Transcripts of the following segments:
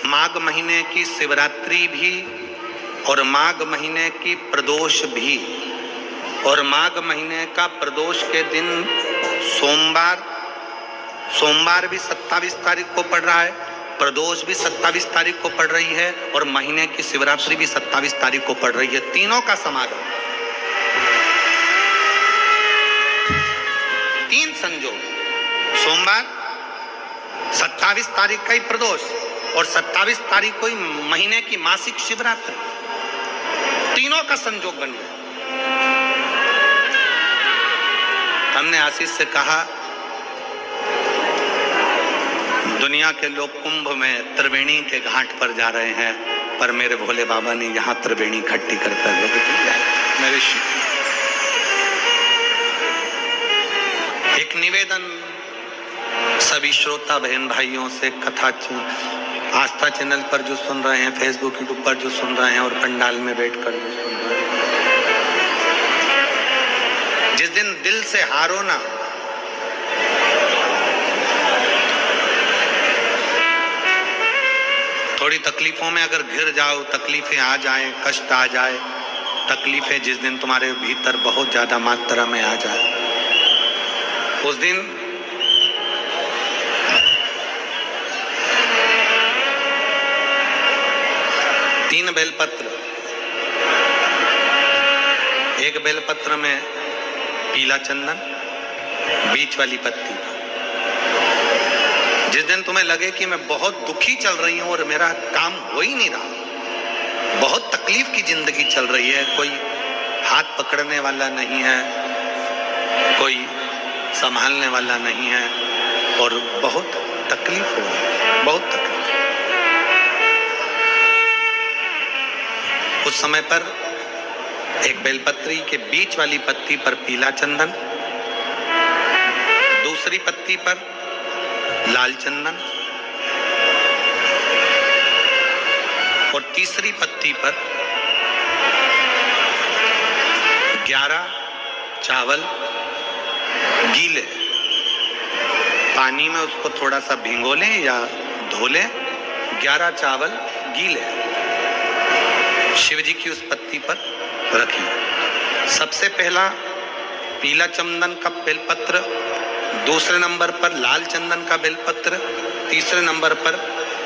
माघ महीने की शिवरात्रि भी और माघ महीने की प्रदोष भी, और माघ महीने का प्रदोष के दिन सोमवार भी 27 तारीख को पड़ रहा है, प्रदोष भी 27 तारीख को पड़ रही है, और महीने की शिवरात्रि भी 27 तारीख को पड़ रही है। तीनों का समागम, तीन संजोग, सोमवार 27 तारीख का ही प्रदोष और 27 तारीख को ही महीने की मासिक शिवरात्रि, तीनों का संजोग बन गया। हमने आशीष से कहा दुनिया के लोग कुंभ में त्रिवेणी के घाट पर जा रहे हैं, पर मेरे भोले बाबा ने यहाँ त्रिवेणी इकट्ठी कर मेरे एक निवेदन सभी श्रोता बहन भाइयों से, कथा आस्था चैनल पर जो सुन रहे हैं, फेसबुक यूट्यूब पर जो सुन रहे हैं और पंडाल में बैठकर जो सुन रहे हैं, जिस दिन दिल से हारो ना, थोड़ी तकलीफों में अगर घिर जाओ, तकलीफें आ जाए, कष्ट आ जाए, तकलीफें जिस दिन तुम्हारे भीतर बहुत ज्यादा मात्रा में आ जाए, उस दिन तीन बेलपत्र, एक बेलपत्र में पीला चंदन, बीच वाली पत्ती। जिस दिन तुम्हें लगे कि मैं बहुत दुखी चल रही हूं और मेरा काम हो ही नहीं रहा, बहुत तकलीफ की जिंदगी चल रही है, कोई हाथ पकड़ने वाला नहीं है, कोई संभालने वाला नहीं है और बहुत तकलीफ हो रही है, बहुत तकलीफ। उस समय पर एक बेलपत्री के बीच वाली पत्ती पर पीला चंदन, दूसरी पत्ती पर लाल चंदन और तीसरी पत्ती पर 11 चावल गीले, पानी में उसको थोड़ा सा भिगो लें या धो लें, 11 चावल गीले शिव जी की उस पत्ती पर रखें। सबसे पहला पीला चंदन का बेलपत्र, दूसरे नंबर पर लाल चंदन का बेलपत्र, तीसरे नंबर पर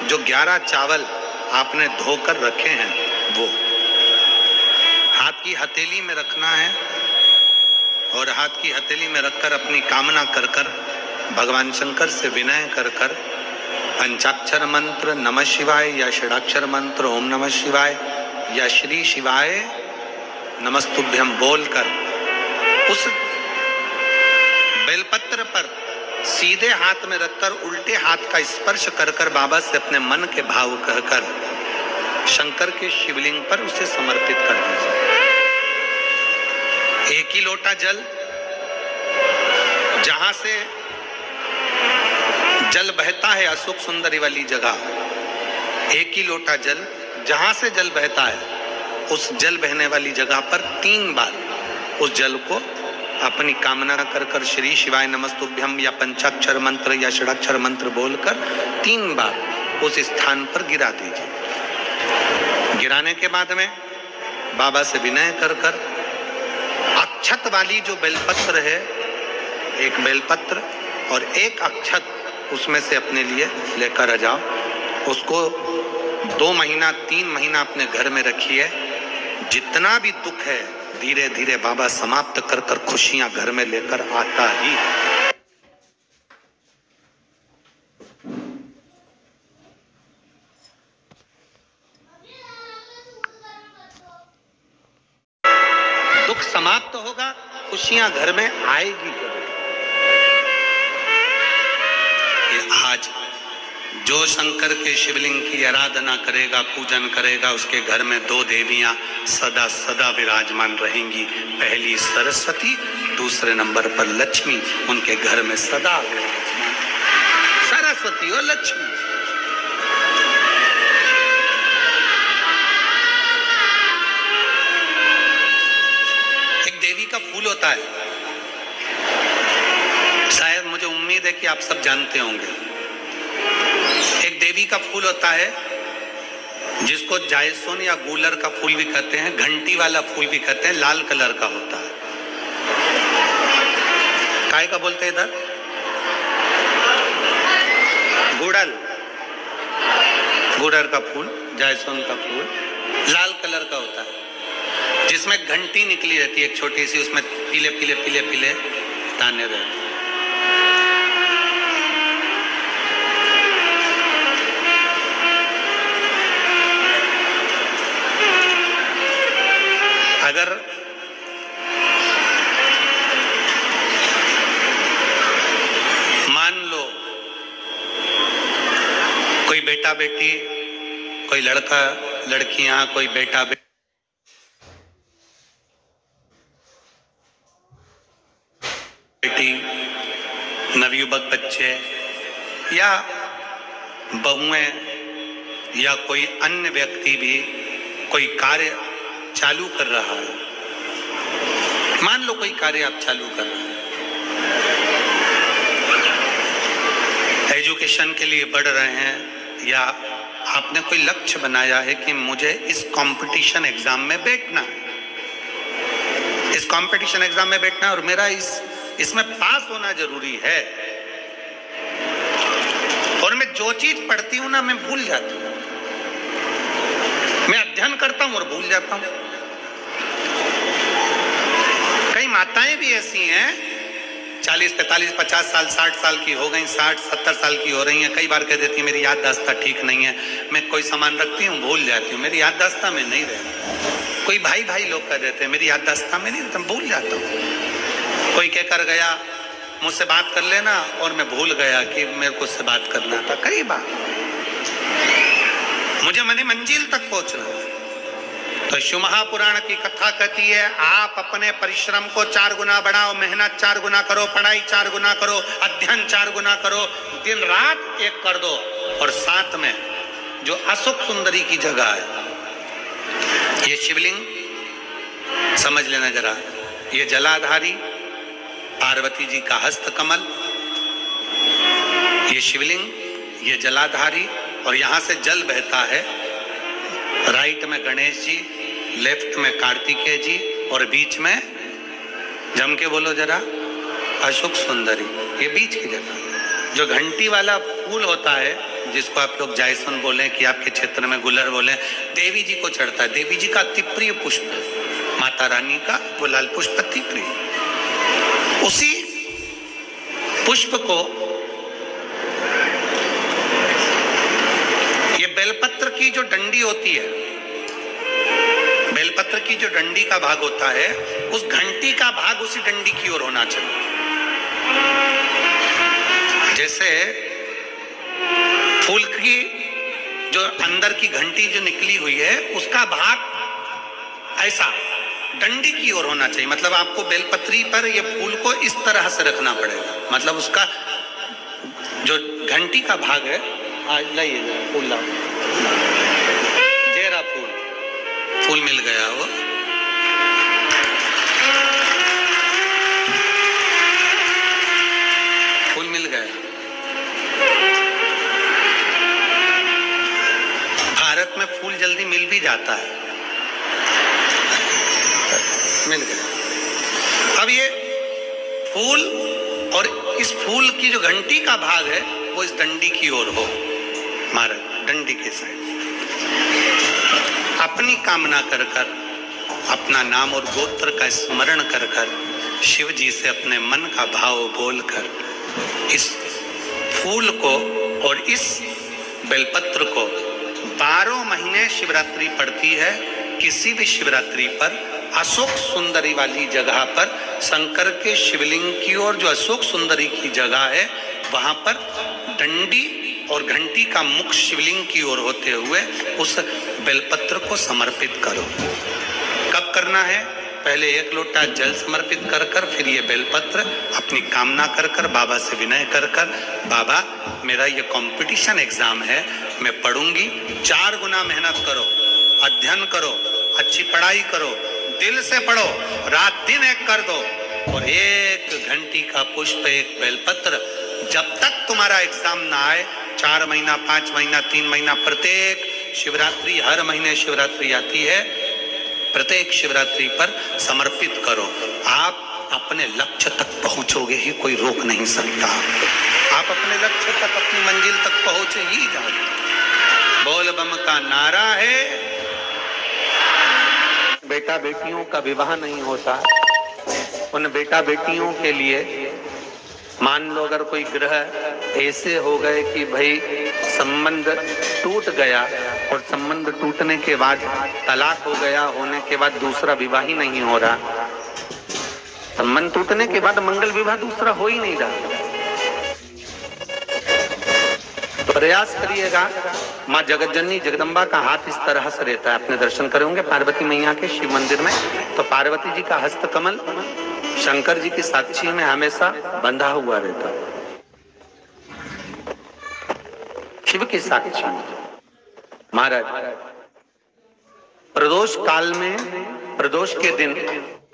जो 11 चावल आपने धोकर रखे हैं वो हाथ की हथेली में रखना है, और हाथ की हथेली में रखकर अपनी कामना कर कर भगवान शंकर से विनय कर कर पंचाक्षर मंत्र नमः शिवाय या षडाक्षर मंत्र ओम नमः शिवाय या श्री शिवाय नमस्तुभ्यम बोलकर उस बेलपत्र पर सीधे हाथ में रखकर उल्टे हाथ का स्पर्श कर कर बाबा से अपने मन के भाव कहकर शंकर के शिवलिंग पर उसे समर्पित कर दीजिए। एक ही लोटा जल, जहां से जल बहता है अशोक सुंदरी वाली जगह, एक ही लोटा जल, जहां से जल बहता है उस जल बहने वाली जगह पर 3 बार उस जल को अपनी कामना कर कर श्री शिवाय नमस्तुभ्यम या पंचाक्षर मंत्र या षडाक्षर मंत्र बोलकर 3 बार उस स्थान पर गिरा दीजिए। गिराने के बाद में बाबा से विनय कर कर अक्षत वाली जो बेलपत्र है, एक बेलपत्र और एक अक्षत उसमें से अपने लिए लेकर आ जाओ। उसको 2 महीना 3 महीना अपने घर में रखिए। जितना भी दुख है धीरे धीरे बाबा समाप्त कर कर खुशियां घर में लेकर आता ही। दुख समाप्त होगा, खुशियां घर में आएगी। आज जो शंकर के शिवलिंग की आराधना करेगा, पूजन करेगा, उसके घर में 2 देवियां सदा सदा विराजमान रहेंगी। पहली सरस्वती, दूसरे नंबर पर लक्ष्मी उनके घर में सदा विराजमान। सरस्वती और लक्ष्मी। एक देवी का फूल होता है, शायद मुझे उम्मीद है कि आप सब जानते होंगे। एक देवी का फूल होता है जिसको जायसोन या गूलर का फूल भी कहते हैं, घंटी वाला फूल भी कहते हैं, लाल कलर का होता है। काय का बोलते हैं इधर? गुड़ल, गुड़र का फूल, जायसोन का फूल लाल कलर का होता है, जिसमें घंटी निकली रहती है एक छोटी सी, उसमें पीले पीले पीले पीले दाने रहते हैं। अगर मान लो कोई बेटा बेटी, कोई लड़का लड़कियां, कोई बेटा बेटी, नवयुवक बच्चे या बहुएं या कोई अन्य व्यक्ति भी कोई कार्य चालू कर रहा है, मान लो कोई कार्य आप चालू कर रहे हैं, एजुकेशन के लिए बढ़ रहे हैं, या आपने कोई लक्ष्य बनाया है कि मुझे इस कंपटीशन एग्जाम में बैठना है, इस कंपटीशन एग्जाम में बैठना है और मेरा इसमें पास होना जरूरी है, और मैं जो चीज पढ़ती हूं ना मैं भूल जाती हूं, मैं अध्ययन करता हूं और भूल जाता हूं। कई माताएं भी ऐसी हैं 40, 45, 50 साल, 60 साल की हो गई, 60, 70 साल की हो रही हैं, कई बार कह देती है मेरी याददाश्त ठीक नहीं है, मैं कोई सामान रखती हूँ भूल जाती हूँ, मेरी याददाश्त में नहीं रहती। कोई भाई लोग कह देते हैं मेरी याददाश्त में नहीं रहता, भूल जाता हूँ। कोई कहकर गया मुझसे बात कर लेना और मैं भूल गया कि मेरे को उससे बात करना था। कई बार मुझे मनी मंजिल तक पहुंचना है। तो शिव महापुराण की कथा कहती है आप अपने परिश्रम को 4 गुना बढ़ाओ, मेहनत 4 गुना करो, पढ़ाई 4 गुना करो, अध्ययन 4 गुना करो, दिन रात एक कर दो। और साथ में जो अशोक सुंदरी की जगह है, ये शिवलिंग समझ लेना जरा, ये जलाधारी पार्वती जी का हस्त कमल, ये शिवलिंग, ये जलाधारी, और यहां से जल बहता है। राइट में गणेश जी, लेफ्ट में कार्तिकेय जी, और बीच में जम के बोलो जरा अशोक सुंदरी, ये बीच की जगह। जो घंटी वाला फूल होता है जिसको आप लोग जायसोन बोले कि आपके क्षेत्र में गुलर बोले, देवी जी को चढ़ता है, देवी जी का अति प्रिय पुष्प, माता रानी का वो लाल पुष्प अति प्रिय। उसी पुष्प को ये बेलपत्र की जो डंडी होती है, बेलपत्र की जो डंडी का भाग होता है, उस घंटी का भाग उसी डंडी की ओर होना चाहिए। जैसे फूल की जो अंदर की घंटी जो निकली हुई है उसका भाग ऐसा डंडी की ओर होना चाहिए। मतलब आपको बेलपत्री पर ये फूल को इस तरह से रखना पड़ेगा, मतलब उसका जो घंटी का भाग है, लाइए फूल लाओ, जेरा फूल मिल गया, वो फूल मिल गया। भारत में फूल जल्दी मिल भी जाता है, मिल गया। अब ये फूल और इस फूल की जो घंटी का भाग है वो इस डंडी की ओर हो, महाराज डंडी के साइड। अपनी कामना कर कर, अपना नाम और गोत्र का स्मरण कर कर, शिव जी से अपने मन का भाव बोलकर इस फूल को और इस बेलपत्र को 12 महीने शिवरात्रि पड़ती है। किसी भी शिवरात्रि पर अशोक सुंदरी वाली जगह पर शंकर के शिवलिंग की ओर जो अशोक सुंदरी की जगह है वहां पर डंडी और घंटी का मुख शिवलिंग की ओर होते हुए उस बेलपत्र को समर्पित करो। कब करना है? पहले 1 लोटा जल समर्पित कर कर, फिर ये बेलपत्र अपनी कामना कर कर, बाबा से विनय कर कर, बाबा मेरा ये कंपटीशन एग्जाम है, मैं पढ़ूंगी, 4 गुना मेहनत करो, अध्ययन करो, अच्छी पढ़ाई करो, दिल से पढ़ो, रात दिन एक कर दो, और 1 घंटी का पुष्प, 1 बेलपत्र, जब तक तुम्हारा एग्जाम ना आए, 4 महीना, 5 महीना, 3 महीना, प्रत्येक शिवरात्रि, हर महीने शिवरात्रि आती है, प्रत्येक शिवरात्रि पर समर्पित करो। आप अपने लक्ष्य तक पहुंचोगे ही, कोई रोक नहीं सकता। आप अपने लक्ष्य तक, अपनी मंजिल तक पहुंच ही जाओगे। बोल बम का नारा है। बेटा बेटियों का विवाह नहीं होता, उन बेटा बेटियों के लिए मान लो अगर कोई ग्रह ऐसे हो गए कि भाई संबंध टूट गया और संबंध टूटने के बाद तलाक हो गया, होने के बाद दूसरा विवाह ही नहीं हो रहा, संबंध टूटने के बाद मंगल विवाह दूसरा हो ही नहीं रहा, प्रयास करिएगा। माँ जगतजननी जगदम्बा का हाथ इस तरह से रहता है, अपने दर्शन करेंगे पार्वती मैया के शिव मंदिर में, तो पार्वती जी का हस्त कमल शंकर जी की साक्षी में हमेशा बंधा हुआ रहता है, शिव की साक्षी में। महाराज प्रदोष काल में, प्रदोष के दिन,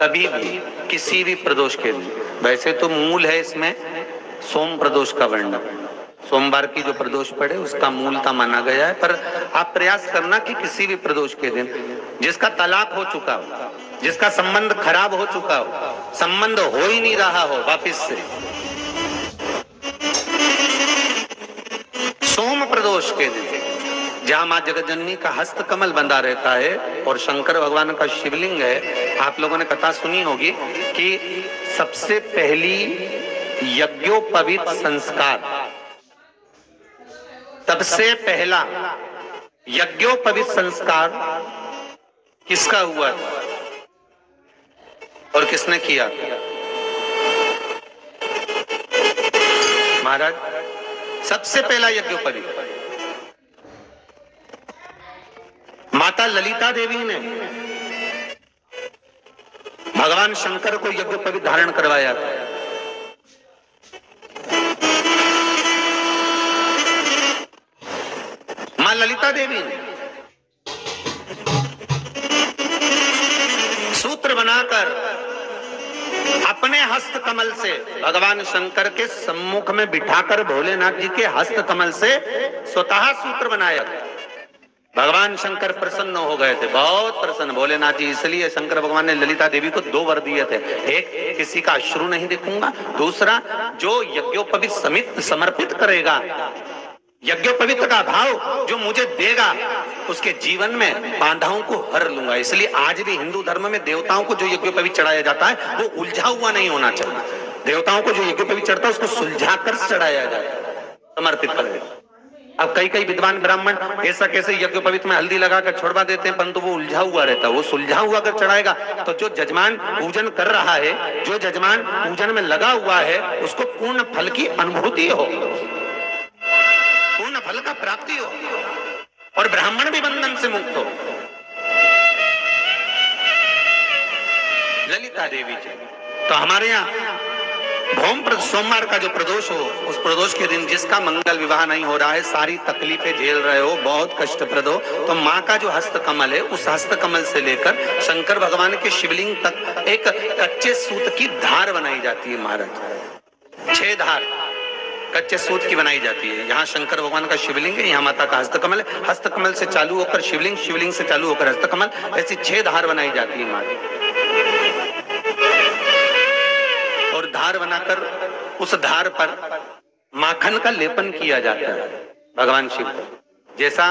कभी भी किसी भी प्रदोष के दिन, वैसे तो मूल है इसमें सोम प्रदोष का वर्णन, सोमवार की जो प्रदोष पड़े उसका मूलता माना गया है, पर आप प्रयास करना कि किसी भी प्रदोष के दिन जिसका तलाक हो चुका हो, जिसका संबंध खराब हो चुका हो, संबंध हो ही नहीं रहा हो वापिस से, सोम प्रदोष के दिन जहां मां जगतजननी का हस्त कमल बंधा रहता है और शंकर भगवान का शिवलिंग है। आप लोगों ने कथा सुनी होगी कि सबसे पहली यज्ञोपवीत संस्कार, सबसे पहला यज्ञोपवीत संस्कार किसका हुआ था और किसने किया? महाराज सबसे पहला यज्ञोपवीत माता ललिता देवी ने भगवान शंकर को यज्ञोपवीत धारण करवाया था। मां ललिता देवी ने सूत्र बनाकर अपने हस्त कमल से भगवान शंकर के सम्मुख में बिठाकर भोलेनाथ जी के हस्त कमल से स्वतः सूत्र बनाया। भगवान शंकर प्रसन्न हो गए थे, बहुत प्रसन्न भोलेनाथ जी, इसलिए शंकर भगवान ने ललिता देवी को 2 वर दिए थे, एक किसी का अश्रु नहीं देखूंगा, दूसरा जो यज्ञोपवीत समित समर्पित करेगा, यज्ञोपवीत का भाव जो मुझे देगा उसके जीवन में बाधाओं को हर लूंगा। इसलिए आज भी हिंदू धर्म में देवताओं को जो यज्ञोपवीत चढ़ाया जाता है वो उलझा हुआ नहीं होना चाहिए। देवताओं को जो यज्ञोपवीत चढ़ता है उसको सुलझाकर चढ़ाया जाता है, समर्पित करेगा। अब कई विद्वान ब्राह्मण ऐसा कैसे यज्ञोपवीत में हल्दी लगाकर छोड़वा देते हैं, परंतु वो उलझा हुआ रहता है, वो सुलझा हुआ अगर चढ़ाएगा तो जो जजमान पूजन कर रहा है, जो जजमान पूजन में लगा हुआ है, उसको पूर्ण फल की अनुभूति हो, पूर्ण फल का प्राप्ति हो और ब्राह्मण भी बंधन से मुक्त हो। ललिता देवी जी, तो हमारे यहाँ भौम सोमवार का जो प्रदोष हो, उस प्रदोष के दिन जिसका मंगल विवाह नहीं हो रहा है, सारी तकलीफें झेल रहे हो, बहुत कष्टप्रद हो, तो माँ का जो हस्त कमल है, उस हस्त कमल से लेकर शंकर भगवान के शिवलिंग तक एक कच्चे सूत की धार बनाई जाती है। महाराज 6 धार कच्चे सूत की बनाई जाती है। यहाँ शंकर भगवान का शिवलिंग है, यहाँ माता का हस्तकमल है, हस्तकमल से चालू होकर शिवलिंग, शिवलिंग से चालू होकर हस्तकमल, ऐसी 6 धार बनाई जाती है माता। और धार बनाकर उस धार पर माखन का लेपन किया जाता है भगवान शिव को। जैसा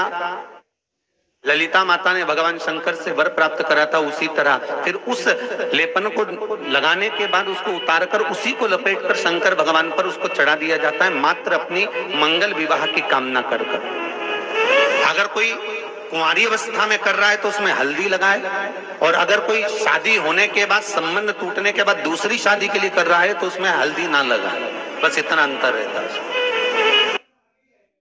ललिता माता ने भगवान शंकर से वर प्राप्त करा था, उसी तरह फिर उस लेपन को लगाने के बाद उसको उतारकर उसी को लपेटकर शंकर भगवान पर उसको चढ़ा दिया जाता है, मात्र अपनी मंगल विवाह की कामना कर कर। अगर कोई कुंवारी अवस्था में कर रहा है तो उसमें हल्दी लगाए, और अगर कोई शादी होने के बाद, संबंध टूटने के बाद दूसरी शादी के लिए कर रहा है तो उसमें हल्दी ना लगाए, बस इतना अंतर रहता है।